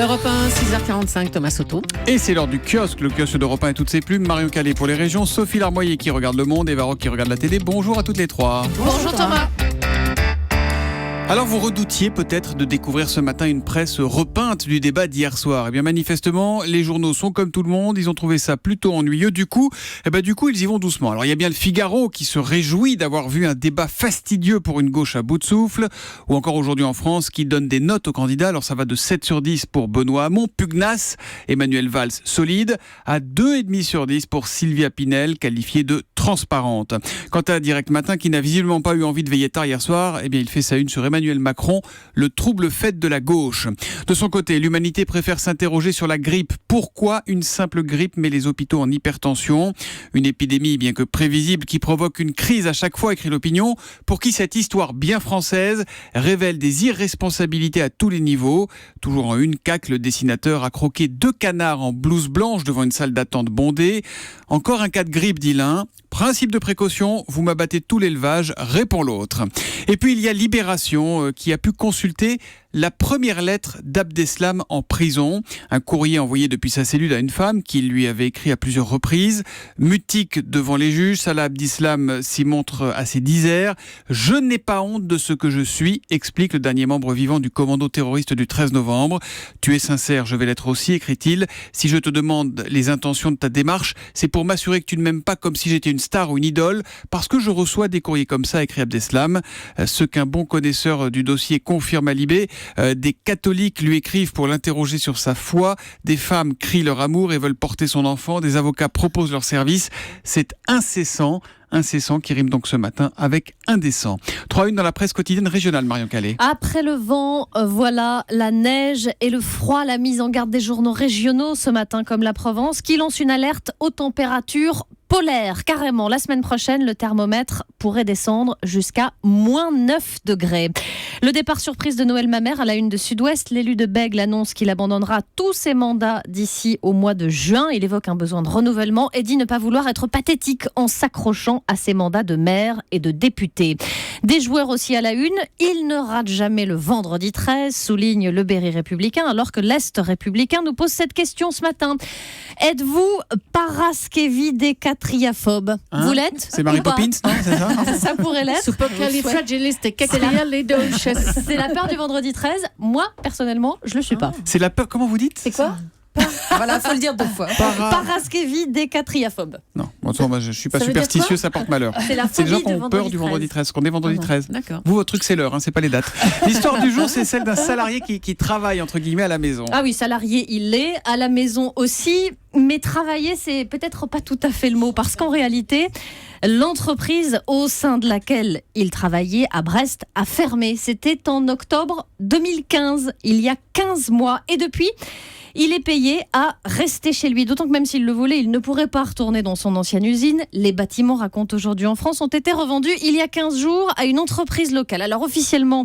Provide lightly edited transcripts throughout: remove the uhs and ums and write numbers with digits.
Europe 1, 6h45, Thomas Soto. Et c'est l'heure du kiosque, le kiosque d'Europe 1 et toutes ses plumes. Marion Calais pour les régions, Sophie Larmoyer qui regarde le monde et Eva Rock qui regarde la télé. Bonjour à toutes les trois. Bonjour Thomas. Alors vous redoutiez peut-être de découvrir ce matin une presse repeinte du débat d'hier soir. Eh bien manifestement, les journaux sont comme tout le monde, ils ont trouvé ça plutôt ennuyeux. Du coup, ils y vont doucement. Alors il y a bien le Figaro qui se réjouit d'avoir vu un débat fastidieux pour une gauche à bout de souffle, ou encore aujourd'hui en France qui donne des notes aux candidats. Alors ça va de 7 sur 10 pour Benoît Hamon, pugnace, Emmanuel Valls, solide, à 2,5 sur 10 pour Sylvia Pinel, qualifiée de transparente. Quant à Direct Matin, qui n'a visiblement pas eu envie de veiller tard hier soir, eh bien il fait sa une sur Emmanuel Macron, le trouble fait de la gauche. De son côté, l'Humanité préfère s'interroger sur la grippe. Pourquoi une simple grippe met les hôpitaux en hypertension ? Une épidémie bien que prévisible qui provoque une crise à chaque fois, écrit l'Opinion, pour qui cette histoire bien française révèle des irresponsabilités à tous les niveaux. Toujours en une, CAC, le dessinateur a croqué 2 canards en blouse blanche devant une salle d'attente bondée. Encore un cas de grippe, dit l'un. Principe de précaution, vous m'abattez tout l'élevage, répond l'autre. Et puis il y a Libération qui a pu consulter la première lettre d'Abdeslam en prison. Un courrier envoyé depuis sa cellule à une femme qui lui avait écrit à plusieurs reprises. Mutique devant les juges, Salah Abdeslam s'y montre assez disert. « Je n'ai pas honte de ce que je suis », explique le dernier membre vivant du commando terroriste du 13 novembre. « Tu es sincère, je vais l'être aussi », écrit-il. « Si je te demande les intentions de ta démarche, c'est pour m'assurer que tu ne m'aimes pas comme si j'étais une star ou une idole, parce que je reçois des courriers comme ça », écrit Abdeslam. Ce qu'un bon connaisseur du dossier confirme à Libé. Des catholiques lui écrivent pour l'interroger sur sa foi, des femmes crient leur amour et veulent porter son enfant, des avocats proposent leur service. C'est incessant qui rime donc ce matin avec indécent. 3-1 dans la presse quotidienne régionale, Marion Calais. Après le vent, voilà la neige et le froid, la mise en garde des journaux régionaux ce matin comme la Provence qui lance une alerte aux températures polaire, carrément. La semaine prochaine, le thermomètre pourrait descendre jusqu'à moins 9 degrés. Le départ surprise de Noël Mamère à la une de Sud-Ouest. L'élu de Bègles annonce qu'il abandonnera tous ses mandats d'ici au mois de juin. Il évoque un besoin de renouvellement et dit ne pas vouloir être pathétique en s'accrochant à ses mandats de maire et de député. Des joueurs aussi à la une. Il ne rate jamais le vendredi 13, souligne le Berry républicain, alors que l'Est républicain nous pose cette question ce matin. Êtes-vous paraskevidécatriaphobe ? Vous l'êtes ? C'est Mary Poppins, non ? C'est ça ? Ça pourrait l'être. C'est la peur du vendredi 13. Moi, personnellement, je le suis pas. C'est la peur, comment vous dites ? C'est quoi ? Voilà, faut le dire 2 fois. Paraskevidécatriaphobe. Non, moi je suis pas Ça veut dire superstitieux, quoi ? ça porte malheur. C'est la C'est les gens phobie qui de ont peur vendredi du vendredi 13, qu'on est vendredi 13. D'accord. Vous, votre truc, c'est l'heure, c'est pas les dates. L'histoire du jour, c'est celle d'un salarié qui travaille, entre guillemets, à la maison. Ah oui, salarié, il l'est, à la maison aussi. Mais travailler, c'est peut-être pas tout à fait le mot, parce qu'en réalité, l'entreprise au sein de laquelle il travaillait à Brest a fermé. C'était en octobre 2015, il y a 15 mois. Et depuis, il est payé à rester chez lui. D'autant que même s'il le voulait, il ne pourrait pas retourner dans son ancienne usine. Les bâtiments, racontent aujourd'hui en France, ont été revendus il y a 15 jours à une entreprise locale. Alors officiellement,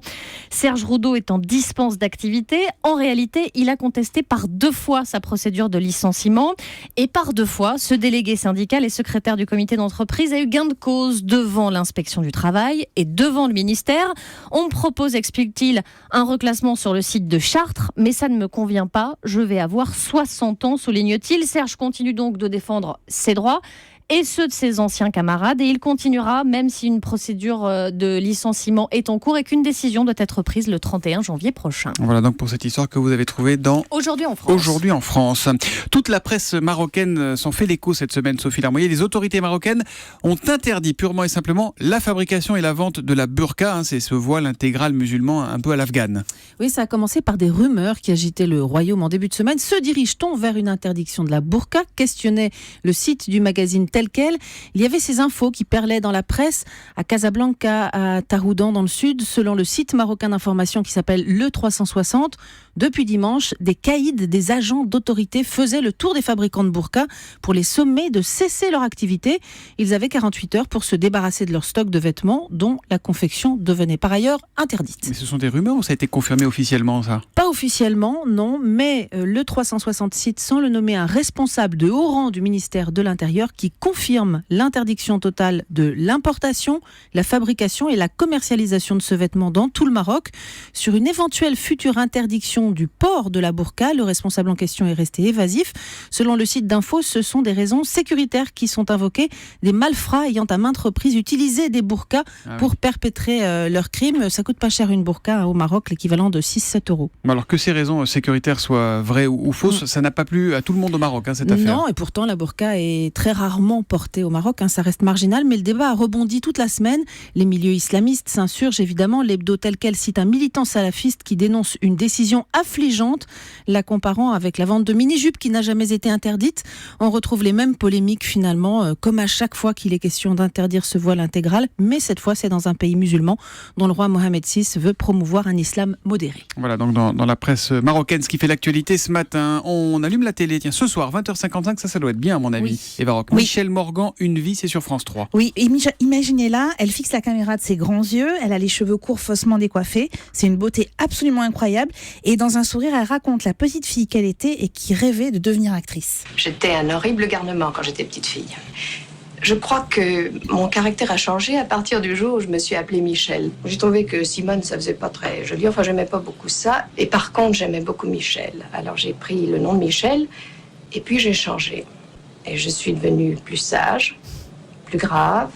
Serge Roudot est en dispense d'activité. En réalité, il a contesté par 2 fois sa procédure de licenciement. Et par 2 fois, ce délégué syndical et secrétaire du comité d'entreprise a eu gain de cause devant l'inspection du travail et devant le ministère. On me propose, explique-t-il, un reclassement sur le site de Chartres, mais ça ne me convient pas. Je vais avoir 60 ans, souligne-t-il. Serge continue donc de défendre ses droits et ceux de ses anciens camarades. Et il continuera, même si une procédure de licenciement est en cours et qu'une décision doit être prise le 31 janvier prochain. Voilà donc pour cette histoire que vous avez trouvée dans Aujourd'hui en France. Aujourd'hui en France. Toute la presse marocaine s'en fait l'écho cette semaine, Sophie Larmoyer. Les autorités marocaines ont interdit purement et simplement la fabrication et la vente de la burqa. C'est ce voile intégral musulman un peu à l'afghane. Oui, ça a commencé par des rumeurs qui agitaient le royaume en début de semaine. Se dirige-t-on vers une interdiction de la burqa ? Questionnait le site du magazine Tel Quel. Il y avait ces infos qui perlaient dans la presse à Casablanca, à Taroudan dans le sud. Selon le site marocain d'information qui s'appelle Le 360, depuis dimanche, des caïds, des agents d'autorité faisaient le tour des fabricants de burqa pour les sommer de cesser leur activité. Ils avaient 48 heures pour se débarrasser de leur stock de vêtements dont la confection devenait par ailleurs interdite. Mais ce sont des rumeurs ou ça a été confirmé officiellement, ça ? Pas officiellement, non, mais le 360 cite sans le nommer un responsable de haut rang du ministère de l'Intérieur qui confirme l'interdiction totale de l'importation, la fabrication et la commercialisation de ce vêtement dans tout le Maroc. Sur une éventuelle future interdiction du port de la burqa, le responsable en question est resté évasif. Selon le site d'info, ce sont des raisons sécuritaires qui sont invoquées, des malfrats ayant à maintes reprises utilisé des burqas pour perpétrer leurs crimes. Ça coûte pas cher une burqa au Maroc, l'équivalent de 6-7 euros. Alors que ces raisons sécuritaires soient vraies ou fausses, ça n'a pas plu à tout le monde au Maroc, cette affaire. Non, et pourtant la burqa est très rarement portée au Maroc, ça reste marginal, mais le débat a rebondi toute la semaine. Les milieux islamistes s'insurgent évidemment. L'hebdo tel quel cite un militant salafiste qui dénonce une décision affligeante, la comparant avec la vente de mini-jupes qui n'a jamais été interdite. On retrouve les mêmes polémiques finalement, comme à chaque fois qu'il est question d'interdire ce voile intégral, mais cette fois c'est dans un pays musulman dont le roi Mohamed VI veut promouvoir un islam modéré. Voilà, donc dans la presse marocaine, ce qui fait l'actualité ce matin, on allume la télé, tiens, ce soir, 20h55, ça doit être bien à mon avis. Oui. Eva Rock. Oui. Michel Morgan, Une vie, c'est sur France 3. Oui, imaginez-la, elle fixe la caméra de ses grands yeux, elle a les cheveux courts faussement décoiffés, c'est une beauté absolument incroyable, et dans un sourire, elle raconte la petite fille qu'elle était et qui rêvait de devenir actrice. J'étais un horrible garnement quand j'étais petite fille. Je crois que mon caractère a changé à partir du jour où je me suis appelée Michel. J'ai trouvé que Simone, ça faisait pas très joli, enfin j'aimais pas beaucoup ça, et par contre j'aimais beaucoup Michel. Alors j'ai pris le nom de Michel, et puis j'ai changé. Et je suis devenue plus sage, plus grave.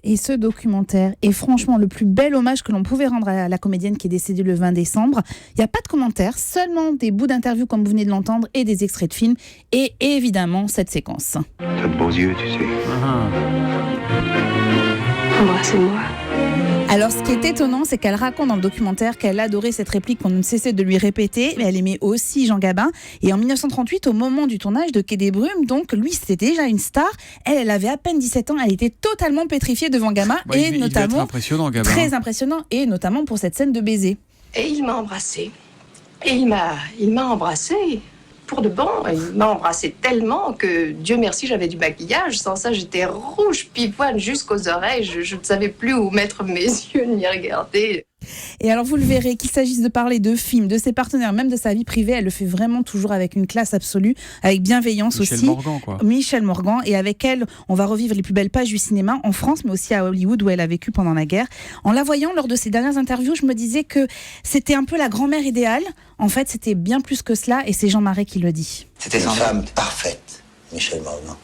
Et ce documentaire est franchement le plus bel hommage que l'on pouvait rendre à la comédienne qui est décédée le 20 décembre. Il n'y a pas de commentaires, seulement des bouts d'interviews comme vous venez de l'entendre et des extraits de films. Et évidemment, cette séquence. T'as de beaux yeux, tu sais. Embrassez-moi. Alors, ce qui est étonnant, c'est qu'elle raconte dans le documentaire qu'elle adorait cette réplique qu'on ne cessait de lui répéter, mais elle aimait aussi Jean Gabin. Et en 1938, au moment du tournage de Quai des Brumes, donc lui, c'était déjà une star. Elle avait à peine 17 ans, elle était totalement pétrifiée devant Gabin, et il devait être notamment impressionnant, Gabin. très impressionnant, et notamment pour cette scène de baiser. Et il m'a embrassée. Et il m'a embrassée. Pour de bon, il m'a embrassée tellement que, Dieu merci, j'avais du maquillage. Sans ça, j'étais rouge, pivoine jusqu'aux oreilles. Je ne savais plus où mettre mes yeux ni regarder. Et alors vous le verrez, qu'il s'agisse de parler de films, de ses partenaires, même de sa vie privée, elle le fait vraiment toujours avec une classe absolue, avec bienveillance Michel aussi. Morgan, quoi. Michel Morgan, et avec elle, on va revivre les plus belles pages du cinéma en France, mais aussi à Hollywood où elle a vécu pendant la guerre. En la voyant lors de ses dernières interviews, je me disais que c'était un peu la grand-mère idéale. En fait, c'était bien plus que cela, et c'est Jean Marais qui le dit. C'était une femme parfaite, Michel Morgan.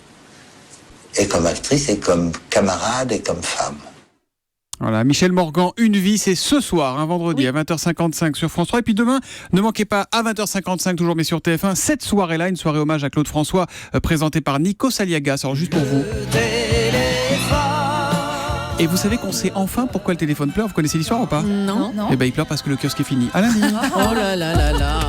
Et comme actrice, et comme camarade, et comme femme. Voilà, Michel Morgan, Une vie, c'est ce soir, vendredi, à 20h55 sur France 3. Et puis demain, ne manquez pas à 20h55, toujours mais sur TF1, cette soirée-là, une soirée hommage à Claude François, présentée par Nico Saliagas. Alors juste pour vous. Et vous savez qu'on sait enfin pourquoi le téléphone pleure. Vous connaissez l'histoire ou pas? Non. Eh ben il pleure parce que le kiosque est fini. À lundi. Oh là là là là.